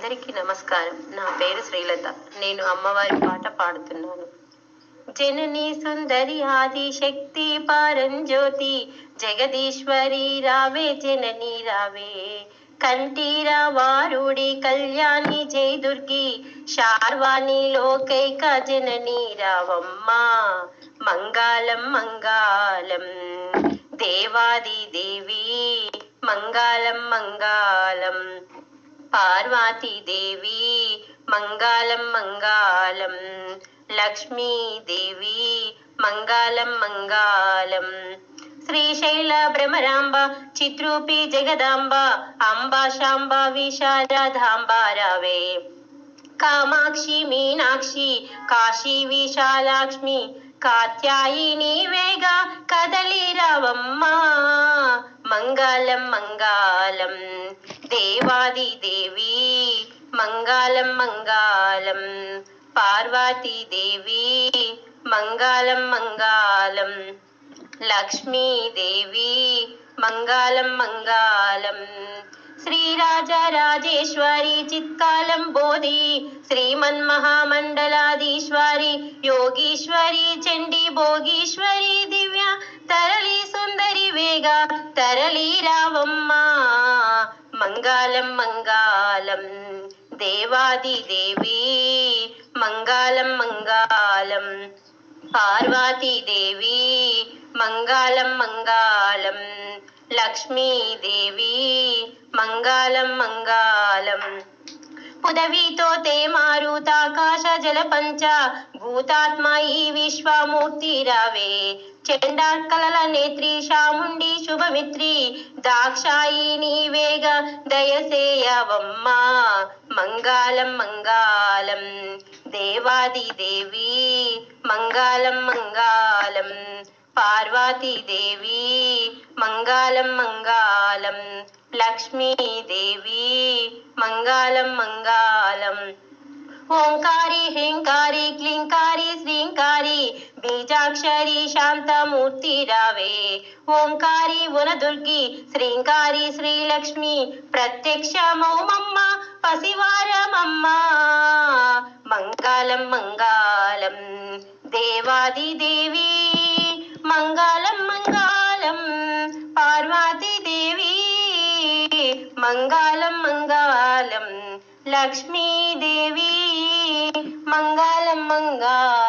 అందరికీ నమస్కారం. నా పేరు శ్రీలత. నేను అమ్మవారి పాట పాడుతున్నాను. జననీ సుందరి ఆది శక్తి పారంజ్యోతి జగదీశ్వరి రావే జననీ రావే, కంఠీరా వారుడి కళ్యాణి జై దుర్గి శార్వాణి లోకైక జననీ రావమ్మా. మంగళం మంగళం దేవాది దేవి, మంగళం మంగళం పార్వతీ దేవి, మంగళం మంగళం లక్ష్మీ దేవి, మంగళం మంగళం శ్రీశైల భ్రమరాంబ చిత్రూపి జగదాంబ, అంబా శాంబ విశారదాంబ రావే, కామాక్షి మీనాక్షి కాశీ విశాలాక్ష్మి కాత్యాయిని వేగ కదలి రావమ్మా. మంగళం మంగళం దేవాది దేవి, మంగళం మంగళం పార్వతీ దేవి, మంగళం మంగళం లక్ష్మీ దేవి, మంగళం మంగళం శ్రీరాజరాజేశ్వరి చిత్కాలం బోధి శ్రీమన్మహామండలాధీశ్వరి యోగీశ్వరి చండీ భోగీశ్వరి దివ్య తరళి సుందరి వేగ తరళి రావమ్మా. మంగళం మంగళం దేవాది దేవి, మంగళం మంగళం పార్వతీ దేవి, మంగళం మంగళం లక్ష్మీ దేవి, మంగళం మంగళం పుదవితో తే మారుతాకాశ జల పంచ భూతాత్మ ఈ విశ్వమూర్తి రావే, చండాకలల నేత్రి చాముండి శుభమిత్రి దాక్షాయిని వేగ దయసేయవమ్మా. మంగళం మంగళం దేవాది దేవి, మంగళం మంగళం పార్వతీ దేవి, మంగళం మంగళం లక్ష్మీ దేవి, మంగళం మంగళం ఓంకారి హ్రీంకారి క్లీంకారి శ్రీంకారి బీజాక్షరి శాంతమూర్తి రావే, ఓంకారి వనదుర్గి శ్రీంకారి శ్రీలక్ష్మి ప్రత్యక్షమౌమమ్మ పసివారమమ్మ. మంగళం మంగళం దేవాది దేవి, మంగళం మంగళం పార్వతీ దేవి, మంగళం మంగళం లక్ష్మీ దేవి, మంగళం మంగళం